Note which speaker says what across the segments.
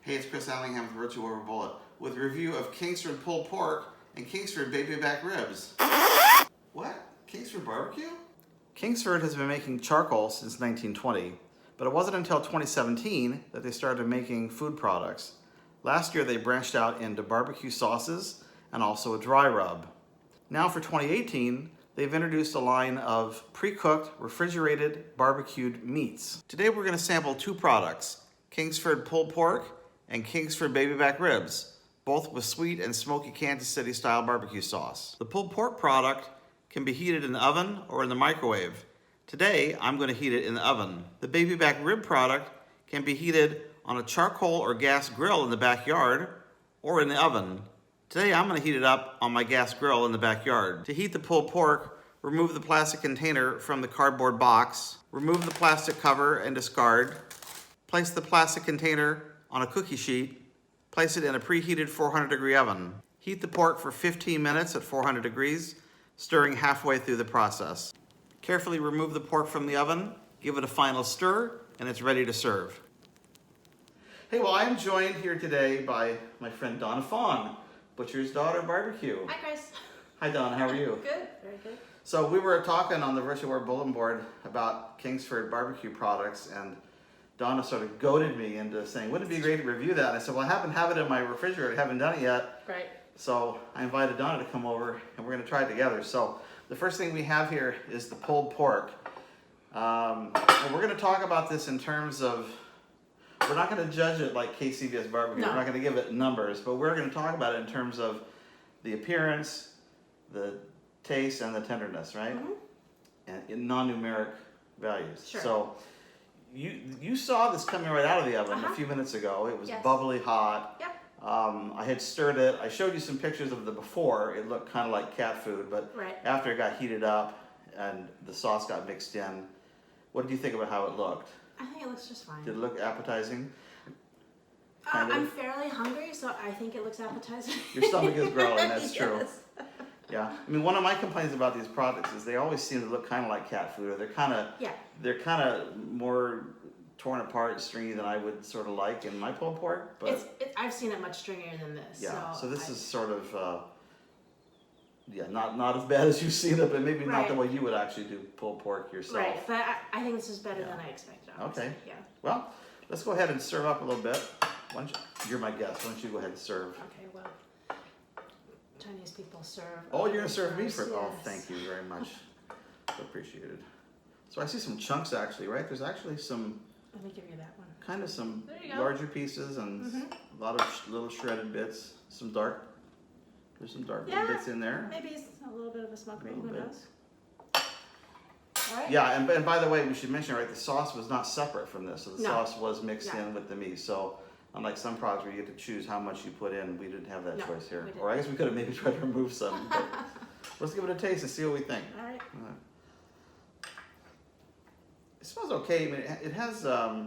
Speaker 1: Hey, it's Chris Allingham with Virtual Weber Bullet with a review of Kingsford pulled pork and Kingsford baby back ribs. What? Kingsford barbecue? Kingsford has been making charcoal since 1920, but it wasn't until 2017 that they started making food products. Last year they branched out into barbecue sauces and also a dry rub. Now for 2018, they've introduced a line of pre-cooked, refrigerated, barbecued meats. Today we're going to sample two products, Kingsford pulled pork and Kingsford baby back ribs, both with sweet and smoky Kansas City style barbecue sauce. The pulled pork product can be heated in the oven or in the microwave. Today, I'm going to heat it in the oven. The baby back rib product can be heated on a charcoal or gas grill in the backyard or in the oven. Today, I'm going to heat it up on my gas grill in the backyard. To heat the pulled pork, remove the plastic container from the cardboard box, remove the plastic cover and discard, place the plastic container on a cookie sheet, place it in a preheated 400-degree oven. Heat the pork for 15 minutes at 400 degrees, stirring halfway through the process. Carefully remove the pork from the oven, give it a final stir, and it's ready to serve. Hey, well, I am joined here today by my friend Donna Fawn, Butcher's Daughter Barbecue.
Speaker 2: Hi, Chris.
Speaker 1: Hi, Donna, how are you?
Speaker 2: Good, very good.
Speaker 1: So we were talking on the Virtual Weber Bulletin Board about Kingsford barbecue products, and Donna sort of goaded me into saying, wouldn't it be great to review that? And I said, well, I happen to have it in my refrigerator. I haven't done it yet.
Speaker 2: Right.
Speaker 1: So I invited Donna to come over, and we're going to try it together. So the first thing we have here is the pulled pork. And we're going to talk about this in terms of, we're not going to judge it like KCBS Barbecue.
Speaker 2: No.
Speaker 1: We're not going to give it numbers, but we're going to talk about it in terms of the appearance, the taste, and the tenderness, right?
Speaker 2: Mm-hmm.
Speaker 1: And in non-numeric values.
Speaker 2: Sure.
Speaker 1: So you saw this coming right out of the oven a few minutes ago. It was bubbly hot.
Speaker 2: Yep.
Speaker 1: I had stirred it. I showed you some pictures of the before. It looked kind of like cat food, but after it got heated up and the sauce got mixed in, what did you think about how it looked?
Speaker 2: I think it looks just fine.
Speaker 1: Did it look appetizing?
Speaker 2: I'm fairly hungry, so I think it looks appetizing.
Speaker 1: Your stomach is growling, that's true.
Speaker 2: Yes.
Speaker 1: Yeah, I mean, one of my complaints about these products is they always seem to look kind of like cat food, or they're kind of more torn apart and stringy than I would sort of like in my pulled pork. But
Speaker 2: I've seen it much stringier than this.
Speaker 1: Yeah, so this is sort of not as bad as you've seen it, but maybe not the way you would actually do pulled pork yourself.
Speaker 2: Right, but I think this is better than I expected. Honestly.
Speaker 1: Okay.
Speaker 2: Yeah.
Speaker 1: Well, let's go ahead and serve up a little bit. You're my guest. Why don't you go ahead and serve?
Speaker 2: Okay. Well, Chinese people serve.
Speaker 1: Oh, you're gonna serve me for?
Speaker 2: Yes.
Speaker 1: Oh, thank you very much. Appreciated. So I see some chunks actually, right? There's actually some.
Speaker 2: Let me give you that one.
Speaker 1: Kind of some larger pieces and a lot of little shredded bits. There's some dark bits in there.
Speaker 2: Maybe a little bit of a smoke. Who knows? All right.
Speaker 1: Yeah, and by the way, we should mention, right, the sauce was not separate from this. So the sauce was mixed in with the meat. So unlike some products where you get to choose how much you put in, we didn't have that choice here. Or I guess we could have maybe tried to remove some. But let's give it a taste and see what we think.
Speaker 2: All right.
Speaker 1: It smells okay. I mean, it has, I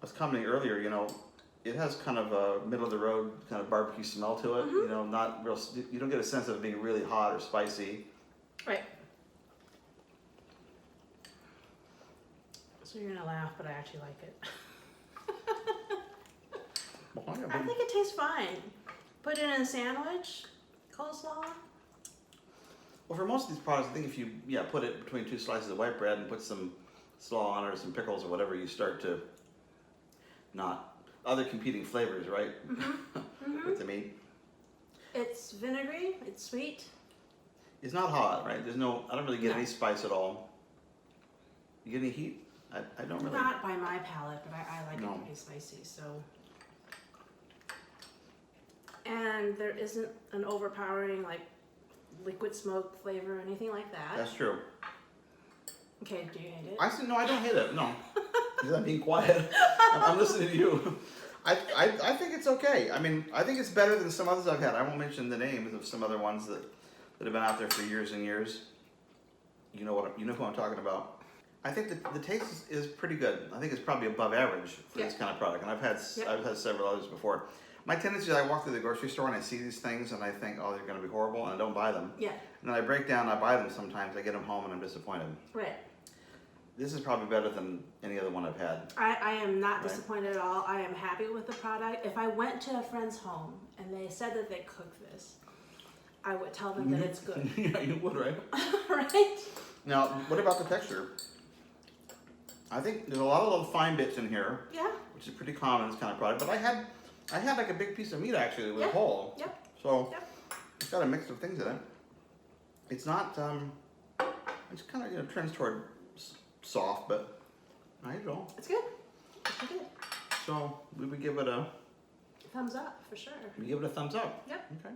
Speaker 1: was commenting earlier, you know, it has kind of a middle of the road kind of barbecue smell to it. You know, not real, you don't get a sense of it being really hot or spicy.
Speaker 2: Right. So you're gonna laugh, but I actually like it. I think it tastes fine. Put it in a sandwich, coleslaw.
Speaker 1: Well, for most of these products, I think if you put it between two slices of white bread and put some slaw on it or some pickles or whatever, you start to other competing flavors, right? With the meat.
Speaker 2: It's vinegary. It's sweet.
Speaker 1: It's not hot, right? There's no. I don't really get any spice at all. You get any heat? I don't really.
Speaker 2: Not by my palate, but I like it pretty spicy. So. And there isn't an overpowering like liquid smoke flavor or anything like that.
Speaker 1: That's true.
Speaker 2: Okay, do you hate it?
Speaker 1: I said no. I don't hate it. No, because I'm being quiet. I'm listening to you. I think it's okay. I mean, I think it's better than some others I've had. I won't mention the names of some other ones that have been out there for years and years. You know who I'm talking about. I think the taste is pretty good. I think it's probably above average for this kind of product. And I've had several others before. My tendency is I walk through the grocery store and I see these things and I think, oh, they're going to be horrible, and I don't buy them.
Speaker 2: Yeah.
Speaker 1: And then I break down and I buy them sometimes. I get them home and I'm disappointed.
Speaker 2: Right.
Speaker 1: This is probably better than any other one I've had.
Speaker 2: I am not disappointed at all. I am happy with the product. If I went to a friend's home and they said that they cook this, I would tell them that it's good.
Speaker 1: Yeah, you would, right?
Speaker 2: Right?
Speaker 1: Now, what about the texture? I think there's a lot of little fine bits in here.
Speaker 2: Yeah.
Speaker 1: Which is pretty common in this kind of product. But I had like a big piece of meat actually with a whole.
Speaker 2: Yep.
Speaker 1: So
Speaker 2: Yep.
Speaker 1: it's got a mix of things in it. It's not. It's kind of trends toward soft, but I don't know.
Speaker 2: It's good. It's good.
Speaker 1: So we would give it a
Speaker 2: thumbs up for sure.
Speaker 1: We give it a thumbs up.
Speaker 2: Yep.
Speaker 1: Okay.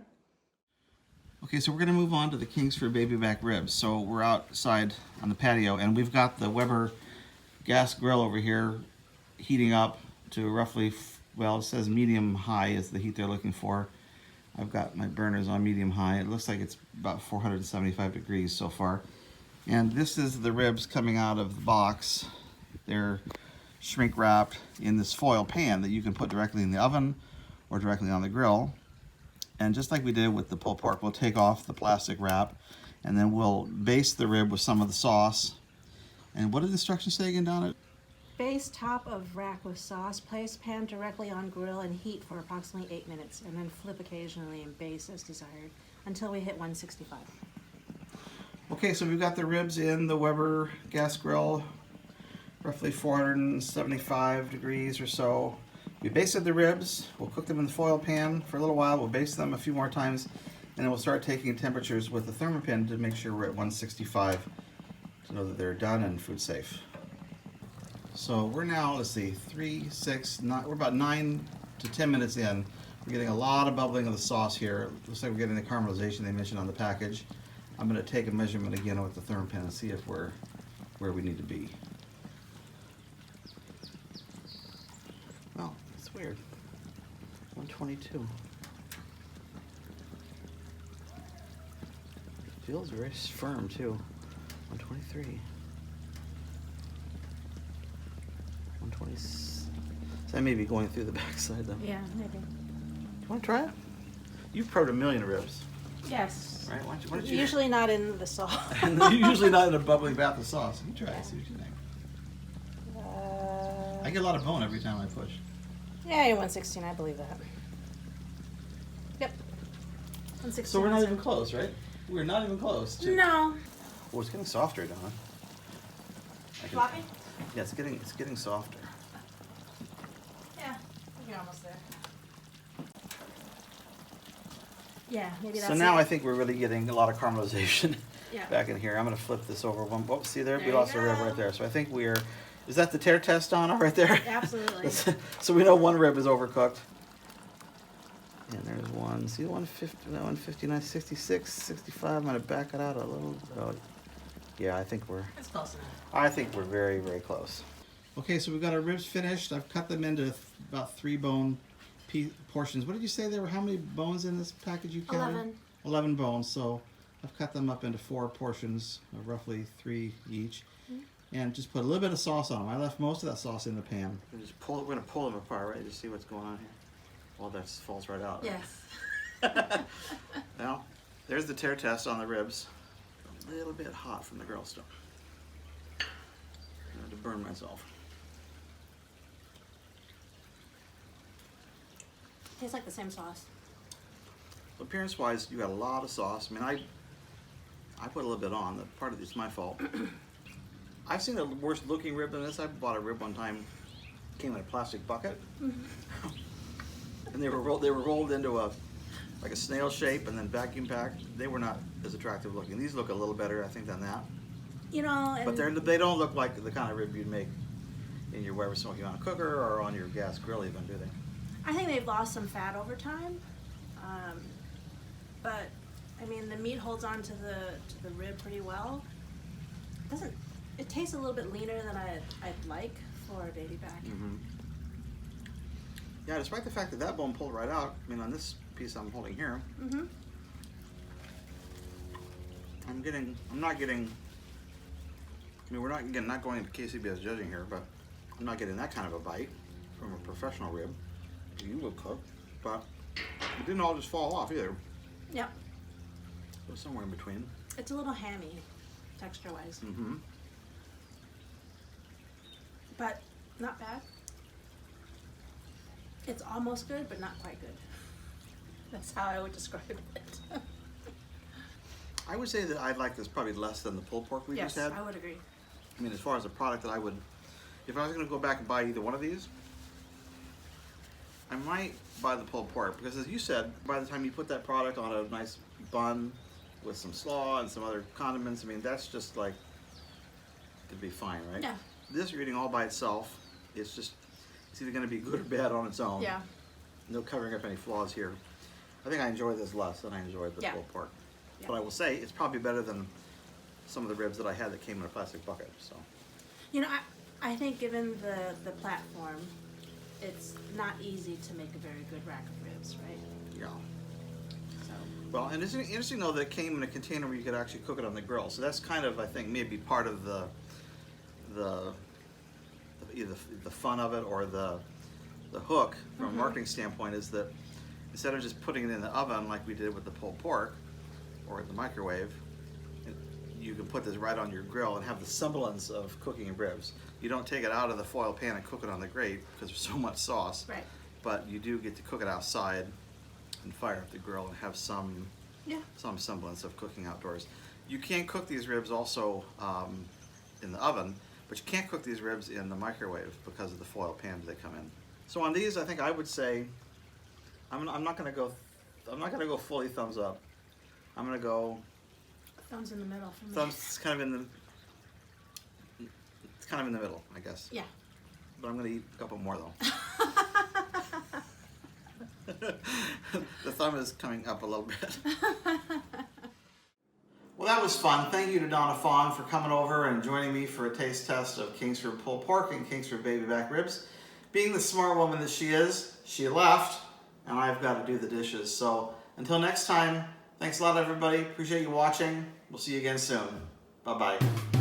Speaker 1: Okay, so we're gonna move on to the Kingsford baby back ribs. So we're outside on the patio, and we've got the Weber gas grill over here heating up to roughly, well, it says medium high is the heat they're looking for. I've got my burners on medium high. It looks like it's about 475 degrees so far. And this is the ribs coming out of the box. They're shrink wrapped in this foil pan that you can put directly in the oven or directly on the grill. And just like we did with the pulled pork, we'll take off the plastic wrap and then we'll baste the rib with some of the sauce. And what did the instructions say again, Donna?
Speaker 2: Base top of rack with sauce. Place pan directly on grill and heat for approximately 8 minutes, and then flip occasionally and baste as desired until we hit 165.
Speaker 1: Okay, so we've got the ribs in the Weber gas grill, roughly 475 degrees or so. We basted the ribs. We'll cook them in the foil pan for a little while. We'll baste them a few more times, and then we'll start taking temperatures with the thermopin to make sure we're at 165 to know that they're done and food safe. So we're now, let's see, 3, 6, 9, we're about 9 to 10 minutes in. We're getting a lot of bubbling of the sauce here. Looks like we're getting the caramelization they mentioned on the package. I'm going to take a measurement again with the thermopin and see if we're where we need to be. Oh, it's weird. 122. Feels very firm too. 123. 120. So that may be going through the backside though.
Speaker 2: Yeah, maybe.
Speaker 1: You want to try it? You've probed a million ribs.
Speaker 2: Yes.
Speaker 1: Right? Why don't you
Speaker 2: Usually not in the sauce.
Speaker 1: Usually not in a bubbling bath of sauce. You try it, see what you think. I get a lot of bone every time I push.
Speaker 2: Yeah, you're 116. I believe that. Yep. 116.
Speaker 1: So we're not even close, right? We're not even close.
Speaker 2: No.
Speaker 1: Oh, it's getting softer, Donna.
Speaker 2: Floppy?
Speaker 1: Yeah, it's getting softer.
Speaker 2: Yeah, you're almost there. Yeah, maybe that's
Speaker 1: So now I think we're really getting a lot of caramelization
Speaker 2: Yeah.
Speaker 1: back in here. I'm going to flip this over one. Oh, see there?
Speaker 2: There
Speaker 1: We
Speaker 2: you
Speaker 1: lost a rib
Speaker 2: go.
Speaker 1: right there. So I think is that the tear test, Donna, right there?
Speaker 2: Absolutely.
Speaker 1: So we know one rib is overcooked. And there's one. See, 150, 159, 66, 65. I'm going to back it out a little. Oh, yeah, I think we're
Speaker 2: That's close enough.
Speaker 1: very, very close. Okay, so we've got our ribs finished. I've cut them into about 3 bone portions. What did you say there were? How many bones in this package you counted?
Speaker 2: 11.
Speaker 1: 11 bones. So I've cut them up into 4 portions of roughly 3 each. And just put a little bit of sauce on them. I left most of that sauce in the pan. We're going to pull them apart, right? Just see what's going on here. Well, that falls right out.
Speaker 2: Yes.
Speaker 1: Now, there's the tear test on the ribs. A little bit hot from the grill stove. I had to burn myself.
Speaker 2: Tastes like the same sauce.
Speaker 1: Appearance-wise, you got a lot of sauce. I mean, I put a little bit on. Part of it's my fault. I've seen a worse looking rib than this. I bought a rib one time. Came in a plastic bucket, and they were rolled into like a snail shape and then vacuum packed. They were not as attractive looking. These look a little better, I think, than that.
Speaker 2: You know, and
Speaker 1: But they don't look like the kind of rib you'd make in your Weber Smokey Mountain Cooker or on your gas grill even, do they?
Speaker 2: I think they've lost some fat over time. But I mean, the meat holds on to the rib pretty well. It tastes a little bit leaner than I'd like for a baby back.
Speaker 1: Mm-hmm. Yeah, despite the fact that bone pulled right out. I mean, on this piece I'm holding here,
Speaker 2: Mm-hmm.
Speaker 1: I'm not getting. I mean, we're not going into KCBS judging here, but I'm not getting that kind of a bite from a professional rib. You will cook, but it didn't all just fall off either.
Speaker 2: Yeah.
Speaker 1: It was somewhere in between.
Speaker 2: It's a little hammy, texture-wise.
Speaker 1: Mm-hmm.
Speaker 2: but not bad. It's almost good, but not quite good. That's how I would describe it.
Speaker 1: I would say that I'd like this probably less than the pulled pork we
Speaker 2: Yes,
Speaker 1: just had.
Speaker 2: I would agree.
Speaker 1: I mean, as far as a product that I would, if I was going to go back and buy either one of these, I might buy the pulled pork because, as you said, by the time you put that product on a nice bun with some slaw and some other condiments, I mean, that's just like, it'd be fine, right?
Speaker 2: Yeah.
Speaker 1: This you're eating all by itself. It's just, it's either going to be good or bad on its own.
Speaker 2: Yeah.
Speaker 1: No covering up any flaws here. I think I enjoy this less than I enjoyed the pulled pork.
Speaker 2: Yeah.
Speaker 1: But I will say, it's probably better than some of the ribs that I had that came in a plastic bucket, so.
Speaker 2: You know, I think given the platform, it's not easy to make a very good rack of ribs, right?
Speaker 1: Yeah.
Speaker 2: So.
Speaker 1: Well, and it's interesting though that it came in a container where you could actually cook it on the grill. So that's kind of, I think, maybe part of the either the fun of it or the hook from a marketing standpoint is that instead of just putting it in the oven like we did with the pulled pork or in the microwave, you can put this right on your grill and have the semblance of cooking ribs. You don't take it out of the foil pan and cook it on the grate because there's so much sauce.
Speaker 2: Right.
Speaker 1: But you do get to cook it outside and fire up the grill and have some semblance of cooking outdoors. You can cook these ribs also in the oven, but you can't cook these ribs in the microwave because of the foil pans they come in. So on these, I think I would say I'm not going to go fully thumbs up. I'm going to go
Speaker 2: Thumbs in the middle for me.
Speaker 1: thumbs. It's kind of in the middle, I guess.
Speaker 2: Yeah.
Speaker 1: But I'm going to eat a couple more though. The thumb is coming up a little bit. Well, that was fun. Thank you to Donna Fawn for coming over and joining me for a taste test of Kingsford pulled pork and Kingsford baby back ribs. Being the smart woman that she is, she left, and I've got to do the dishes. So until next time, thanks a lot, everybody. Appreciate you watching. We'll see you again soon. Bye-bye.